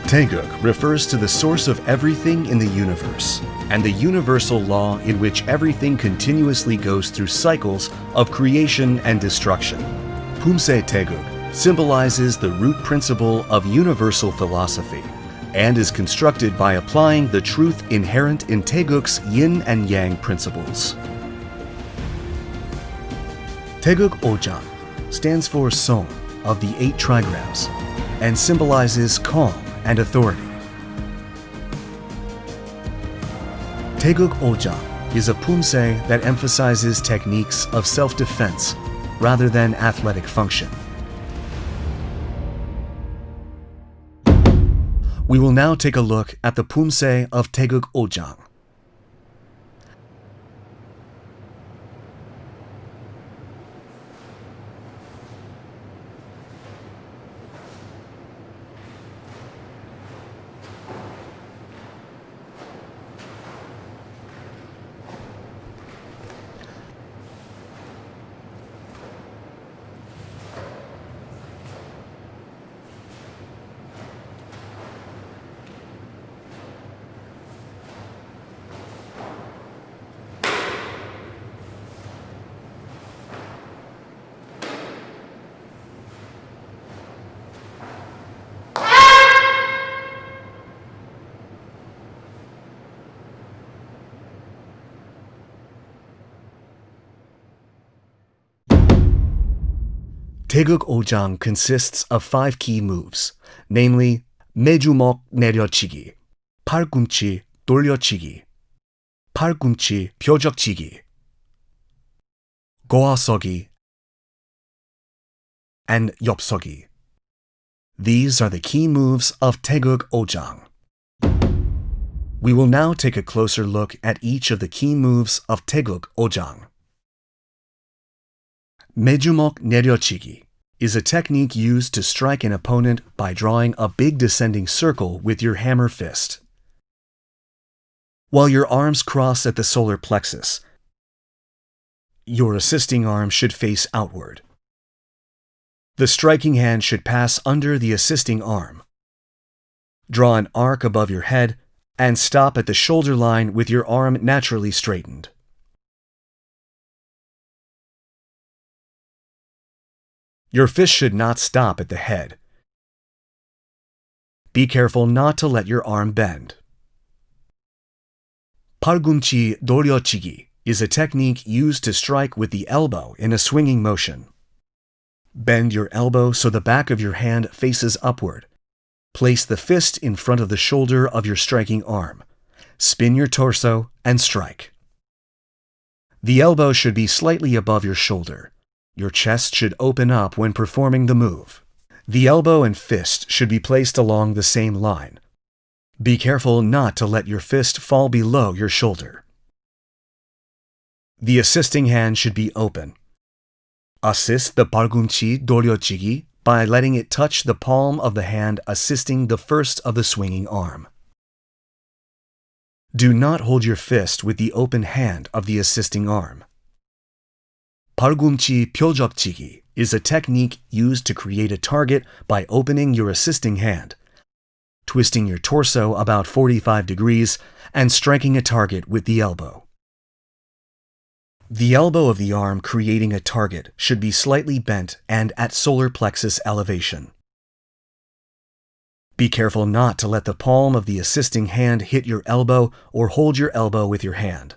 Taegeuk refers to the source of everything in the universe, and the universal law in which everything continuously goes through cycles of creation and destruction. Poomsae Taegeuk symbolizes the root principle of universal philosophy, and is constructed by applying the truth inherent in Taegeuk's yin and yang principles. Taegeuk Ojang stands for Song of the 8 trigrams, and symbolizes calm and authority. Taegeuk Ojang is a Poomsae that emphasizes techniques of self-defense rather than athletic function. We will now take a look at the Poomsae of Taegeuk Ojang. Taegeuk Ojang consists of 5 key moves, namely 매주먹 내려치기, 팔꿈치 돌려치기, 팔꿈치 벼적치기, 고아서기, and 엽서기. These are the key moves of Taegeuk Ojang. We will now take a closer look at each of the key moves of Taegeuk Ojang. 매주먹 내려치기 is a technique used to strike an opponent by drawing a big descending circle with your hammer fist. While your arms cross at the solar plexus, your assisting arm should face outward. The striking hand should pass under the assisting arm. Draw an arc above your head and stop at the shoulder line with your arm naturally straightened. Your fist should not stop at the head. Be careful not to let your arm bend. 팔꿈치 돌려치기 is a technique used to strike with the elbow in a swinging motion. Bend your elbow so the back of your hand faces upward. Place the fist in front of the shoulder of your striking arm. Spin your torso and strike. The elbow should be slightly above your shoulder. Your chest should open up when performing the move. The elbow and fist should be placed along the same line. Be careful not to let your fist fall below your shoulder. The assisting hand should be open. Assist the 팔꿈치 돌려치기 by letting it touch the palm of the hand assisting the first of the swinging arm. Do not hold your fist with the open hand of the assisting arm. 팔꿈치 벼적치기 is a technique used to create a target by opening your assisting hand, twisting your torso about 45 degrees, and striking a target with the elbow. The elbow of the arm creating a target should be slightly bent and at solar plexus elevation. Be careful not to let the palm of the assisting hand hit your elbow or hold your elbow with your hand.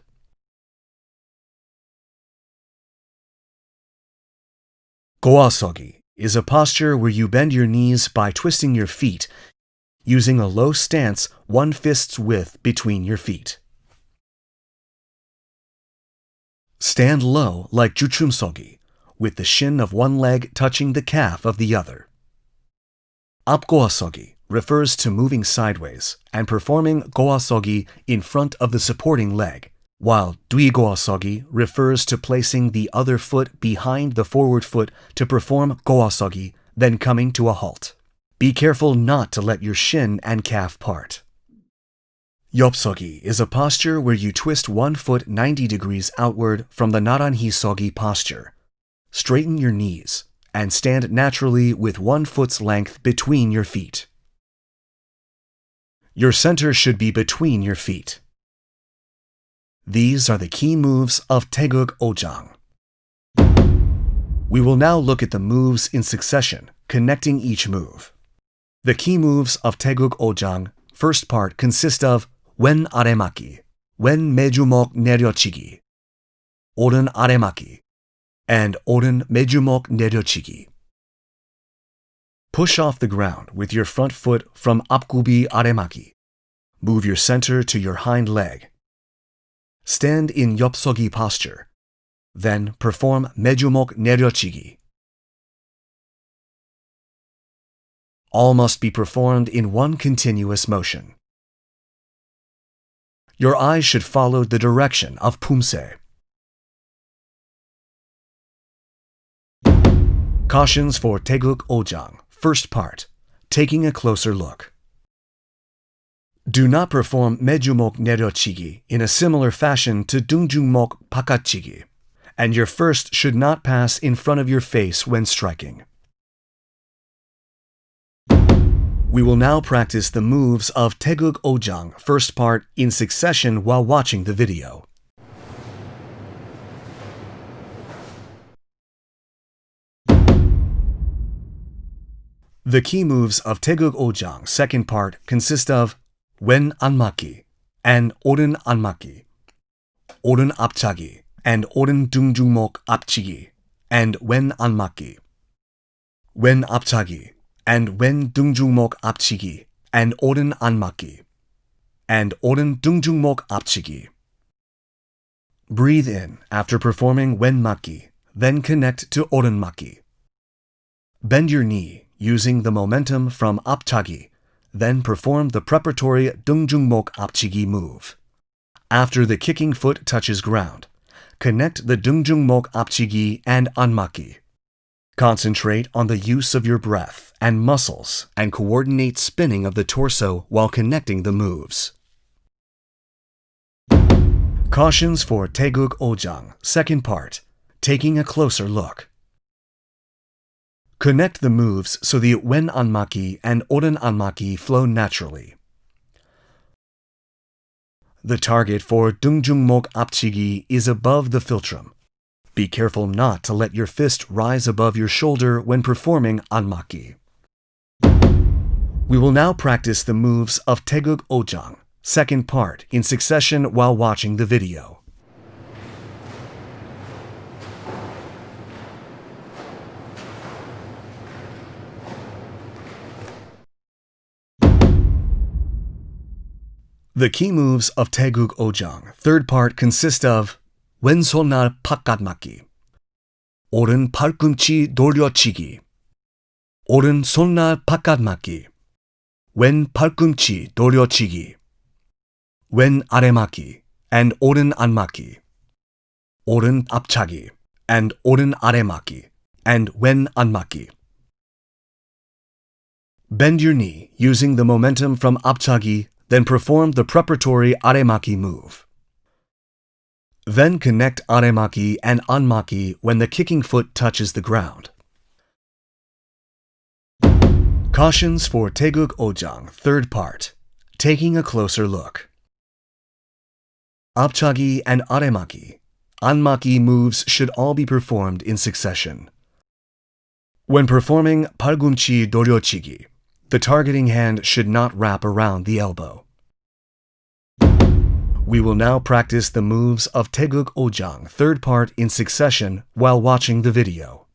고아서기 is a posture where you bend your knees by twisting your feet, using a low stance 1 fist's width between your feet. Stand low like 주춤서기, with the shin of one leg touching the calf of the other. 앞고아서기 refers to moving sideways and performing 고아서기 in front of the supporting leg, while 뒤고아서기 refers to placing the other foot behind the forward foot to perform 고아서기, then coming to a halt. Be careful not to let your shin and calf part. 엽서기 is a posture where you twist one foot 90 degrees outward from the 나란히서기 posture. Straighten your knees and stand naturally with 1 foot's length between your feet. Your center should be between your feet. These are the key moves of Taegeuk Ojang. We will now look at the moves in succession, connecting each move. The key moves of Taegeuk Ojang, first part, consist of wen aremaki, wen 매주먹 내려치기, 오른 아래막기, and 오른 매주먹 내려치기. Push off the ground with your front foot from 앞구비 아래막기. Move your center to your hind leg. Stand in 엽서기 posture. Then perform 매주먹 내려치기. All must be performed in one continuous motion. Your eyes should follow the direction of Poomsae. Cautions for Taegeuk Ojang, first part, taking a closer look. Do not perform 매주먹 내려치기 in a similar fashion to 둥중목 바깥치기, and your first should not pass in front of your face when striking. We will now practice the moves of Taegeuk Ojang, first part, in succession while watching the video. The key moves of Taegeuk Ojang, second part, consist of wen 안맞기 and 오른 안맞기, 오른 앞차기 and 오른 둥중목 앞치기, and wen 안맞기, wen 앞차기 and wen 둥중목 앞치기, and 오른 안맞기, and 오른 둥중목 앞치기. Breathe in after performing wen 맞기, then connect to 오른 맞기. Bend your knee using the momentum from 앞차기, then perform the preparatory 둥중목 앞치기 move. After the kicking foot touches ground, connect the 둥중목 앞치기 and 안맞기. Concentrate on the use of your breath and muscles and coordinate spinning of the torso while connecting the moves. Cautions for Taegeuk Ojang, second part, taking a closer look. Connect the moves so the wen 안맞기 and 오른 안맞기 flow naturally. The target for 둥중목 앞치기 is above the philtrum. Be careful not to let your fist rise above your shoulder when performing 안맞기. We will now practice the moves of Taegeuk Ojang, second part, in succession while watching the video. The key moves of Taegeuk Ojang, third part, consist of 왼손날 바깥맞기, 오른 팔꿈치 돌려치기, 오른 손날 바깥맞기, 왼 팔꿈치 돌려치기, 왼 아래맞기, and 오른 안맞기, 오른 앞차기, and 오른 아래맞기, and 왼 안맞기. Bend your knee using the momentum from 앞차기, then perform the preparatory 아래맞기 move. Then connect 아래맞기 and 안맞기 when the kicking foot touches the ground. Cautions for Taegeuk Ojang, third part, taking a closer look. 앞차기 and 아래맞기, 안맞기 moves should all be performed in succession. When performing 팔꿈치 돌려치기, the targeting hand should not wrap around the elbow. We will now practice the moves of Taegeuk Ojang, third part, in succession while watching the video.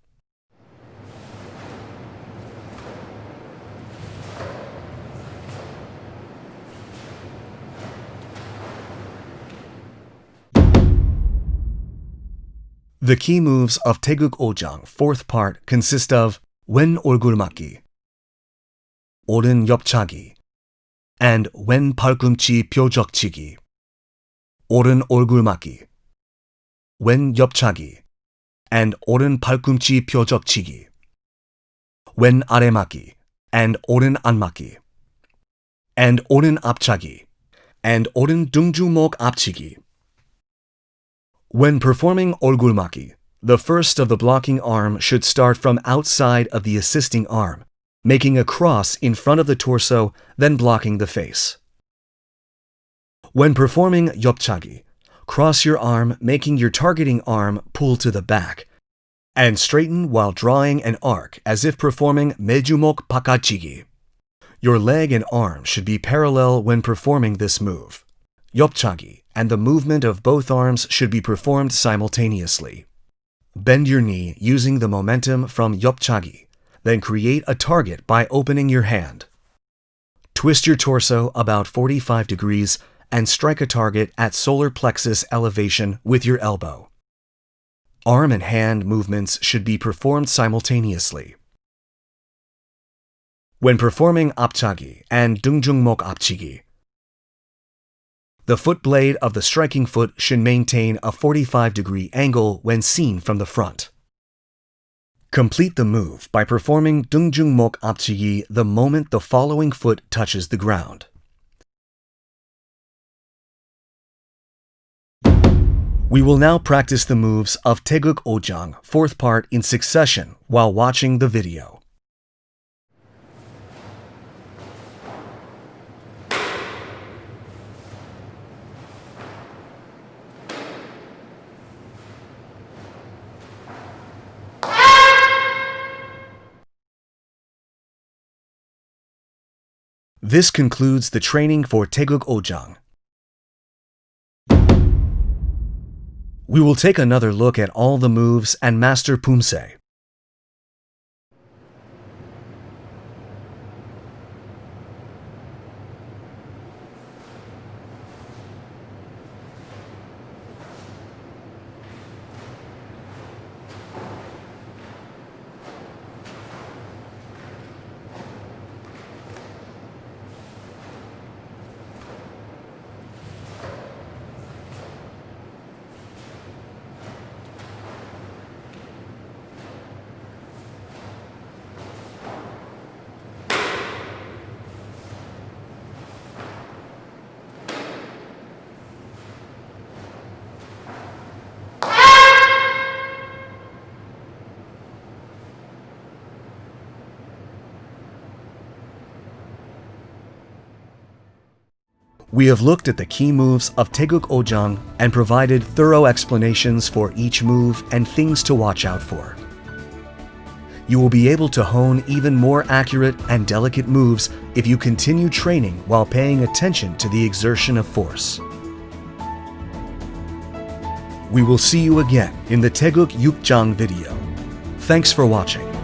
The key moves of Taegeuk Ojang, fourth part, consist of wen 얼굴 맞기, 오른 옆차기, and wen 팔꿈치 벼적치기, 오른 얼굴 맞기, wen 옆차기, and 오른 팔꿈치 벼적치기, wen 아래 맞기, and 오른 안맞기, and 오른 앞차기, and 오른 둥주목 앞치기. When performing 얼굴 맞기, the first of the blocking arm should start from outside of the assisting arm, making a cross in front of the torso, then blocking the face. When performing 옆차기, cross your arm, making your targeting arm pull to the back, and straighten while drawing an arc as if performing 매주목 바깥치기. Your leg and arm should be parallel when performing this move. 옆차기, and the movement of both arms should be performed simultaneously. Bend your knee using the momentum from 옆차기, then create a target by opening your hand. Twist your torso about 45 degrees and strike a target at solar plexus elevation with your elbow. Arm and hand movements should be performed simultaneously. When performing 앞차기 and 등중목 앞치기, the foot blade of the striking foot should maintain a 45-degree angle when seen from the front. Complete the move by performing 등중목 앞치기 the moment the following foot touches the ground. We will now practice the moves of Taegeuk Jang, fourth part in succession while watching the video. This concludes the training for Taegeuk Jang. We will take another look at all the moves and master Poomsae. We have looked at the key moves of Taegeuk Jang and provided thorough explanations for each move and things to watch out for. You will be able to hone even more accurate and delicate moves if you continue training while paying attention to the exertion of force. We will see you again in the Taegeuk Jang video. Thanks for watching.